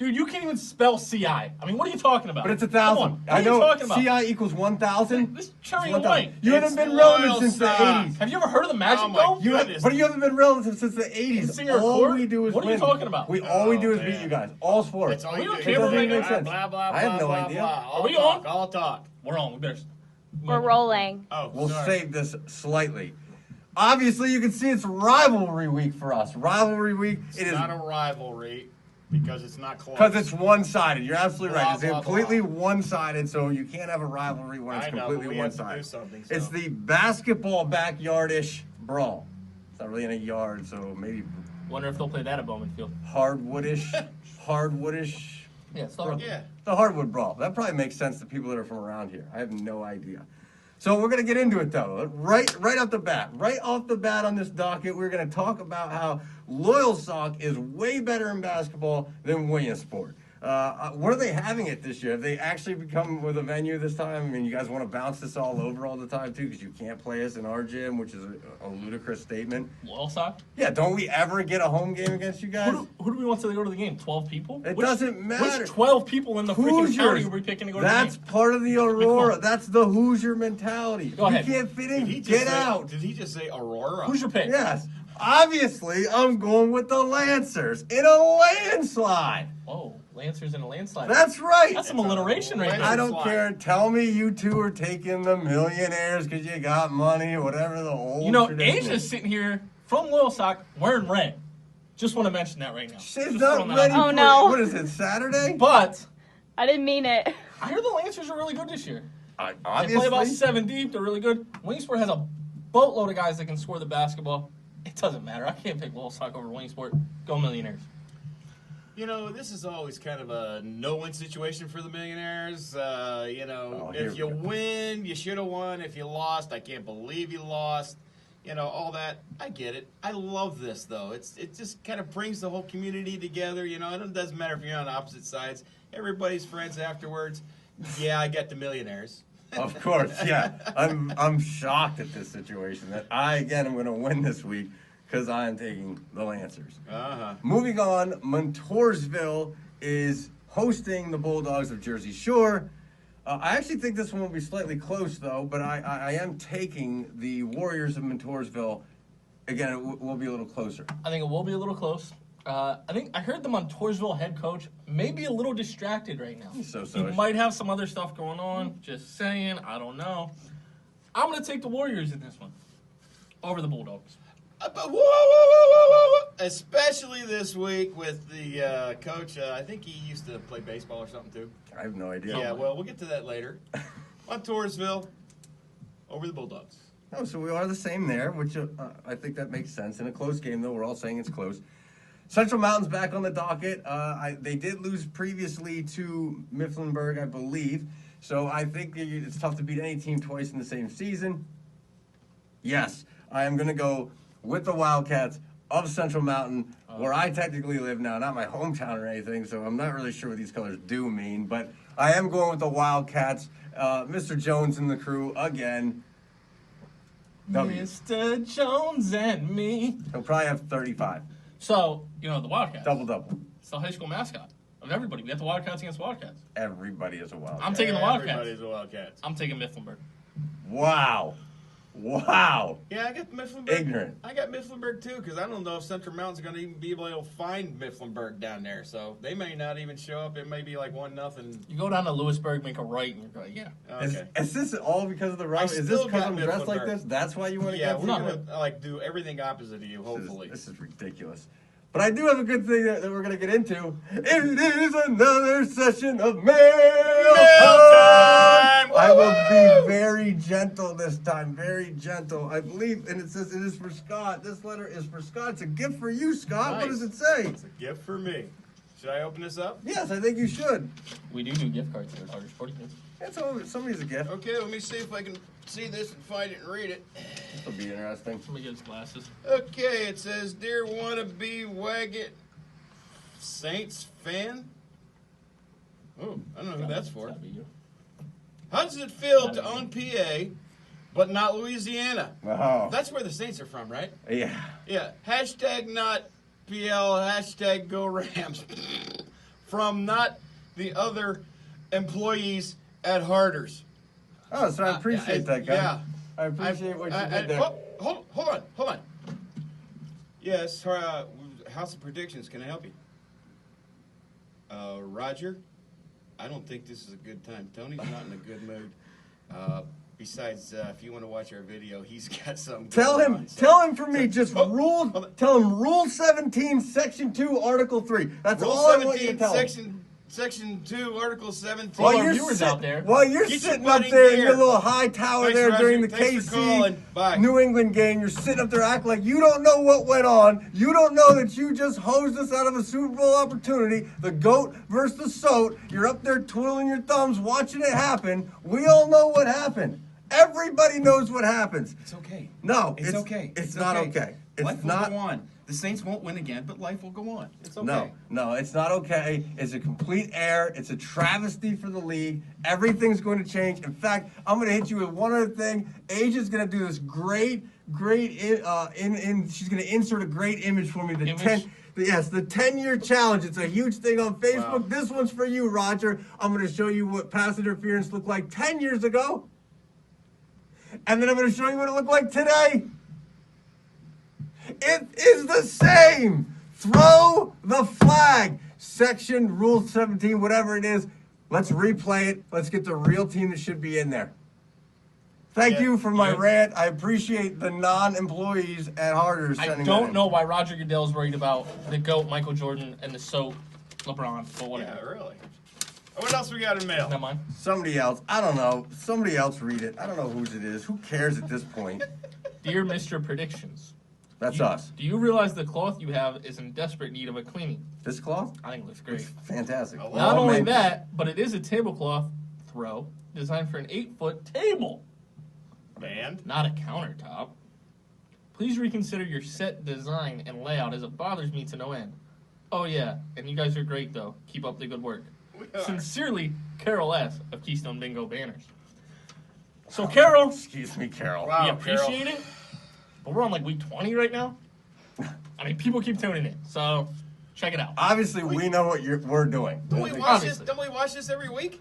Dude, you can't even spell CI. I mean, what are you talking about? But it's 1,000. What are you talking about? CI equals 1,000. This cherry and white. You haven't been relevant since the stock. 80s. Have you ever heard of the Magic Dome? But you haven't been relevant since the 80s. Singer All Accord? we do is What are you win. talking about? All we do is Oh, beat man. you guys. All sports. That's all Are we you on do. camera doesn't right even now? make sense. Blah, blah, I have blah, no blah, idea. blah. Are we talk, on? All talk. We're on. We better. We're rolling. Oh, We'll sorry. save this slightly. Obviously, you can see it's rivalry week for us. Rivalry week. It's not a rivalry because it's not close. Because it's one-sided. You're absolutely right. It's Blah, blah, completely blah. one-sided, so you can't have a rivalry when it's I know, but completely we have to do one-sided. something, so. It's the basketball backyardish brawl. It's not really in a yard, so maybe Wonder if they'll play that at Bowman Field. hardwoodish. Yeah, it's not. Yeah. The hardwood brawl. That probably makes sense to people that are from around here. I have no idea. So we're gonna get into it though. Right off the bat on this docket, we're gonna talk about how Loyalsock is way better in basketball than Williamsport. Where are they having it this year? Have they actually become with a venue this time? I mean, you guys want to bounce this all over all the time too, because you can't play us in our gym, which is a ludicrous statement. Loyalsock? Yeah, don't we ever get a home game against you guys? Who do we want to go to the game? 12 people? It doesn't matter. Which 12 people in the freaking Hoosiers. county are we picking to go to That's the game? part of the Aurora. on. That's the Hoosier mentality. Go ahead. You can't fit in. Did he just Get say, out. Did he just say Aurora? Who's your pick? Yes. Obviously, I'm going with the Lancers in a landslide. Oh, Lancers in a landslide. That's right. That's some alliteration right there. I don't landslide. care. Tell me you two are taking the millionaires because you got money or whatever the old You know, tradition Asia's is. sitting here from Loyalsock wearing red. Just want to mention that right now. She's Just not throwing that ready out Oh, for no. What is it, Saturday? But I didn't mean it. I hear the Lancers are really good this year. They Obviously. play about 7 deep. They're really good. Wingsport has a boatload of guys that can score the basketball. It doesn't matter. I can't pick Loyalsock over Wingsport. Go Millionaires. You know, this is always kind of a no-win situation for the Millionaires. Here If we you go. win, you should have won. If you lost, I can't believe you lost. You know, all that. I get it. I love this, though. It just kind of brings the whole community together. You know, and it doesn't matter if you're on opposite sides. Everybody's friends afterwards. Yeah, I get the Millionaires. Of course, yeah. I'm shocked at this situation that I again am going to win this week because I am taking the Lancers. Uh-huh. Moving on, Montoursville is hosting the Bulldogs of Jersey Shore. I actually think this one will be slightly close though, but I am taking the Warriors of Montoursville. Again, it will be a little closer. I think it will be a little close. I heard the Montoursville head coach may be a little distracted right now. So. He might have some other stuff going on. Just saying. I don't know. I'm going to take the Warriors in this one over the Bulldogs. Whoa. Especially this week with the coach. I think he used to play baseball or something too. I have no idea. Yeah, well, we'll get to that later. Montoursville over the Bulldogs. Oh, so we are the same there, which I think that makes sense. In a close game, though, we're all saying it's close. Central Mountain's back on the docket. They did lose previously to Mifflinburg, I believe. So I think it's tough to beat any team twice in the same season. Yes, I am going to go with the Wildcats of Central Mountain, where I technically live now, not my hometown or anything, so I'm not really sure what these colors do mean. But I am going with the Wildcats. Mr. Jones and the crew again. W. Mr. Jones and me. He'll probably have 35. So, the Wildcats. Double. It's the high school mascot of everybody. We got the Wildcats against Wildcats. Everybody is a Wildcat. I'm taking the Wildcats. Everybody's a Wildcats. I'm taking Mifflinburg. Wow. Yeah, I got Mifflinburg. Ignorant. I got Mifflinburg too, because I don't know if Central Mountain's going to even be able to find Mifflinburg down there. So they may not even show up. It may be like 1-0. You go down to Lewisburg, make a right, and you're going, yeah. Okay. Is this all because of the rival? Is this still because got I'm dressed like Mifflinburg. this? That's why you want to Yeah, get we're not going to do everything opposite of you, hopefully. This is ridiculous. But I do have a good thing that we're going to get into. It is another session of mail time. I will be very gentle this time. Very gentle. I believe, and it says it is for Scott. This letter is for Scott. It's a gift for you, Scott. What Nice. does it say? It's a gift for me. Should I open this up? Yes, I think you should. We do gift cards here at Harder Sporting Goods. Somebody's a gift. Okay, let me see if I can see this and find it and read it. This will be interesting. Let me get his glasses. Okay, it says, Dear wannabe Waggett Saints fan. Oh, I don't know who that's for. That'd be you. How does it feel to own PA, but not Louisiana? Oh, That's where the Saints are from, right? yeah. Yeah. Hashtag not PL, hashtag go Rams. from not the other employees at Harders. Oh, so I appreciate that, guy. Yeah. I appreciate what you did there. Hold on. Yes, House of Predictions, can I help you? Roger, I don't think this is a good time. Tony's not in a good mood. Besides, if you want to watch our video, he's got something. Tell going him, on, so- tell him for me, just Hold on. tell him Rule 17, Section 2, Article 3. That's Rule all I want you to 17, tell him. Section 2, Article 17. All our viewers out there. While you're Get your sitting butt up in there in gear. your little high tower Thanks, there Roger. during the Thanks for calling. Bye. KC New England game, you're sitting up there acting like you don't know what went on. You don't know that you just hosed us out of a Super Bowl opportunity. The GOAT versus the SOAT. You're up there twiddling your thumbs, watching it happen. We all know what happened. Everybody knows what happens. It's okay. No, It's okay. It's not okay. It's Life will not. go on. The Saints won't win again, but life will go on. It's okay. No, it's not okay. It's a complete error. It's a travesty for the league. Everything's going to change. In fact, I'm going to hit you with one other thing. Asia's going to do this great, she's going to insert a great image for me. The 10-year challenge. It's a huge thing on Facebook. Wow. This one's for you, Roger. I'm going to show you what pass interference looked like 10 years ago. And then I'm going to show you what it looked like today. It is the same. Throw the flag. Section Rule 17, whatever it is. Let's replay it. Let's get the real team that should be in there. Thank you for my rant. I appreciate the non-employees at Harders I sending don't that know why Roger Goodell's worried about the GOAT, Michael Jordan, and the SOAT, LeBron, but Yeah, whatever. really. What else we got in mail? Not mine. Somebody else. I don't know. Somebody else read it. I don't know whose it is. Who cares at this point? Dear Mr. Predictions. That's us. Do you realize the cloth you have is in desperate need of a cleaning? This cloth? I think it looks great. Fantastic. Oh, Not Well, only man. that, but it is a tablecloth throw designed for an 8-foot table, Band? not a countertop. Please reconsider your set design and layout as it bothers me to no end. Oh yeah, and you guys are great though. Keep up the good work. Sincerely, Carol S. of Keystone Bingo Banners. So Carol, Excuse me, Carol. Wow. we appreciate it, but we're on like week 20 right now. I mean, people keep tuning in, so check it out. Obviously, we know what we're doing. Don't we Obviously. watch this every week?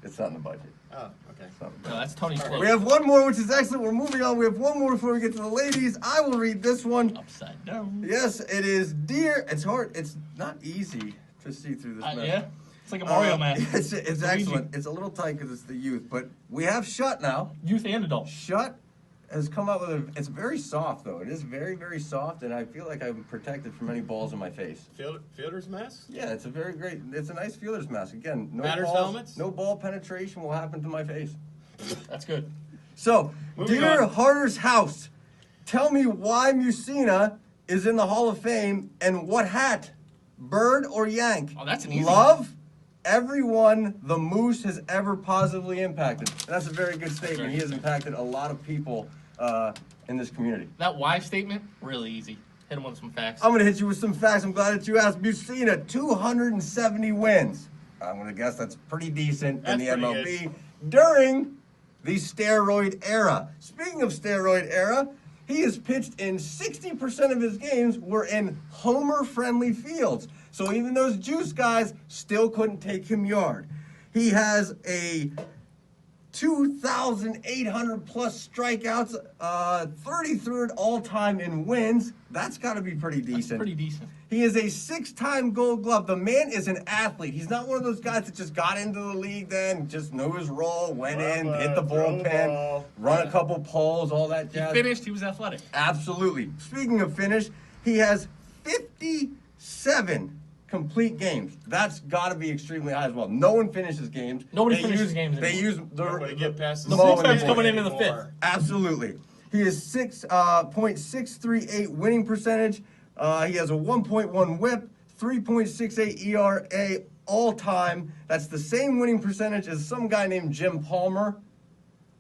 It's not in the budget. Oh, okay. It's not in the No, budget. that's Tony's quote. We have one more, which is excellent. We're moving on. We have one more before we get to the ladies. I will read this one. Upside down. Yes, it is dear. It's hard. It's not easy to see through this mess. Yeah, it's like a Mario mask. It's Luigi. excellent. It's a little tight because it's the youth, but we have Shut now. Youth and adult. Shut has come out with it's very soft though. It is very, very soft, and I feel like I'm protected from any balls in my face. Fielder's mask? Yeah, it's a nice fielder's mask. Again, no Batters balls, helmets? no ball penetration will happen to my face. That's good. So, Moving dear on. Harder's House, tell me why Mussina is in the Hall of Fame and what hat, bird or yank? Oh, that's an easy Love everyone the Moose has ever positively impacted. And that's a very good statement. He has impacted a lot of people in this community. That why statement, really easy. Hit him with some facts. I'm going to hit you with some facts. I'm glad that you asked. Mussina, 270 wins. I'm going to guess that's pretty decent in the That's MLB pretty during the steroid era. Speaking of steroid era, he has pitched in 60% of his games were in homer-friendly fields. So even those juice guys still couldn't take him yard. He has a 2,800 plus strikeouts, 33rd all-time in wins. That's got to be pretty decent. Pretty decent. He is a 6-time Gold Glove. The man is an athlete. He's not one of those guys that just got into the league then, just knew his role, went in, hit the Throw the bullpen, ball. run a couple poles, all that He jazz. finished, he was athletic. Absolutely. Speaking of finish, he has 57 complete games. That's got to be extremely high as well. No one finishes games. Nobody finishes games They anymore. use Nobody get past The small bullpen's and coming into the anymore. fifth. Absolutely. He is 6.638 winning percentage. He has a 1.1 whip, 3.68 ERA all time. That's the same winning percentage as some guy named Jim Palmer.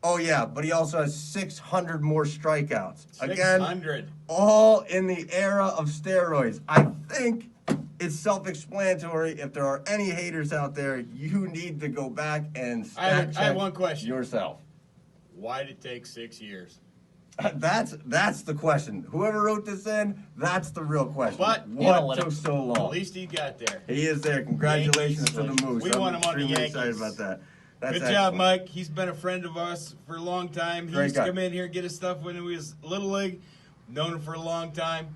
Oh yeah, but he also has 600 more strikeouts. Again, 600. all in the era of steroids. I think it's self-explanatory. If there are any haters out there, you need to go back and I have stat check one question. yourself. Why did it take 6 years? That's the question. Whoever wrote this in, that's the real question. But what took so At long? least he got there. He is there. Congratulations to the Moose. We want him on the extremely Yankees. excited about that. That's Good job, excellent. Mike. He's been a friend of ours for a long time. He Great used to guy. come in here and get his stuff when he was Little League. Known him for a long time.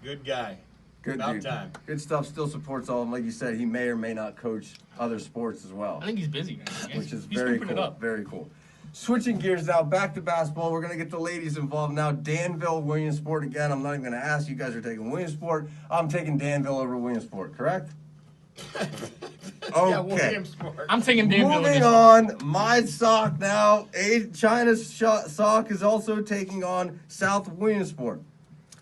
Good guy. Good About dude. time. Good stuff. Still supports all of them. Like you said, he may or may not coach other sports as well, I think he's busy. which is He's very scooping it cool. up. Very cool. Switching gears now, back to basketball. We're going to get the ladies involved now. Danville, Williamsport again. I'm not even going to ask. You guys are taking Williamsport. I'm taking Danville over Williamsport, correct? Okay. Yeah, Williamsport. I'm taking Danville. in Moving this. on, my sock now. China's sock is also taking on South Williamsport.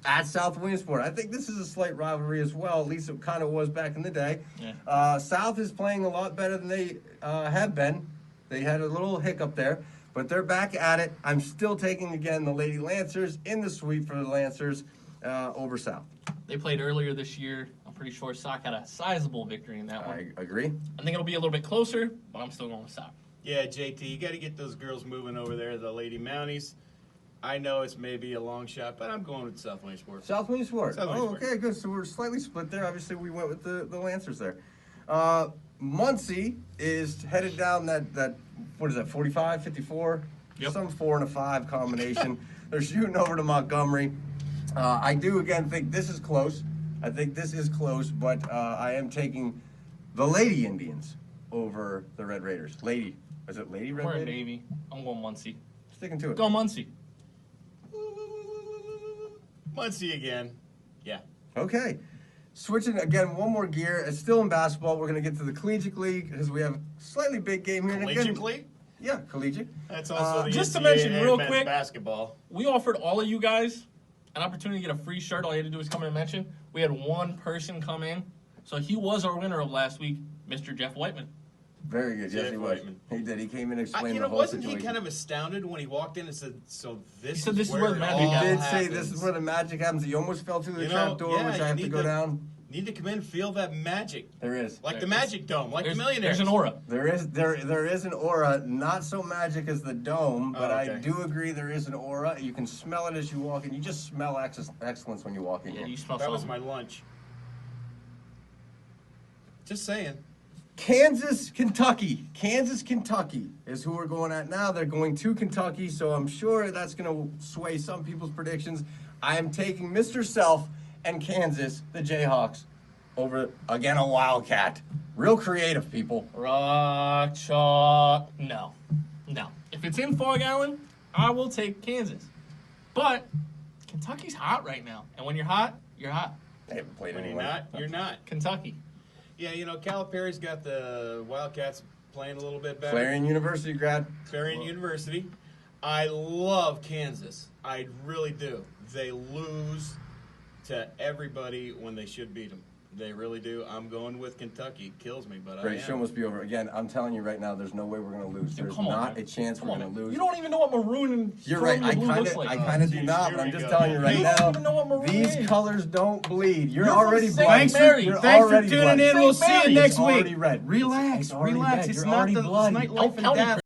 At South Williamsport. I think this is a slight rivalry as well. At least it kind of was back in the day. Yeah. South is playing a lot better than they have been. They had a little hiccup there, but they're back at it. I'm still taking, again, the Lady Lancers in the sweep for the Lancers over South. They played earlier this year. I'm pretty sure Sock had a sizable victory in that one. I agree. I think it'll be a little bit closer, but I'm still going with Sock. Yeah, JT, you got to get those girls moving over there, the Lady Mounties. I know it's maybe a long shot, but I'm going with South Williamsport. South Williamsport. South Oh, Williamsport. okay, good. So we're slightly split there. Obviously, we went with the Lancers there. Muncie is headed down that what is that, 45, 54? Yep. Some 4 and a 5 combination. They're shooting over to Montgomery. I do, again, think this is close. I think this is close, but I am taking the Lady Indians over the Red Raiders. Lady. Is it Lady Red We're in Raiders? Navy. I'm going Muncie. Sticking to it. Go Muncie. Muncie again. Yeah. Okay. Switching again, one more gear. It's still in basketball. We're going to get to the collegiate league because we have a slightly big game here. And again- Collegiately? Yeah, collegiate. That's also the just to NCAA mention real men's quick- basketball. We offered all of you guys an opportunity to get a free shirt. All you had to do was come in and mention. We had one person come in. So he was our winner of last week, Mr. Jeff Whiteman. Very good. Yes, Jeff he was. Whiteman. He did. He came in and explained You the know, whole wasn't situation. he kind of astounded when he walked in and said, "So this, He said this is where the it magic He all happens. did say this is happens." where the magic happens. He almost fell through the You trap know, door, yeah, which you I have to need go to- down. Need to come in and feel that magic, There is. like the There's- Magic Dome, like the There's Millionaires. an aura. There is an aura, not so magic as the dome, but Oh, I okay. do agree there is an aura. You can smell it as you walk in. You just smell excellence when you walk in Yeah, here. you smell That was something. my lunch. Just saying. Kansas, Kentucky. Kansas, Kentucky is who we're going at now. They're going to Kentucky, so I'm sure that's going to sway some people's predictions. I am taking Mr. Self and Kansas, the Jayhawks, over, again, a Wildcat. Real creative, people. Rock, chalk. No. If it's in Fog Island, I will take Kansas. But Kentucky's hot right now. And when you're hot, you're hot. They haven't played When you're anyone. not, you're not. Kentucky. Yeah, you know, Calipari's got the Wildcats playing a little bit better. Clarion University grad. Clarion University. I love Kansas. I really do. They lose to everybody when they should beat them. They really do. I'm going with Kentucky. It kills me, but Great, I show am. must be over. Again, I'm telling you right now, there's no way we're going to lose. Dude, There's come on, not man. a chance Come we're on, going to man. lose. You don't even know what maroon and You're right. strawberry I blue kind looks of, like. I kind of do geez, not, here but I'm we just go. telling you right You now. don't even know what maroon These is. colors don't bleed. You're You're from already St. blood. Mary. You're Thanks for already tuning blood. in. We'll St. see you Mary. next It's week. already red. Relax, It's already relax. red. It's You're not already the blood. it's not Don't life and count it, death.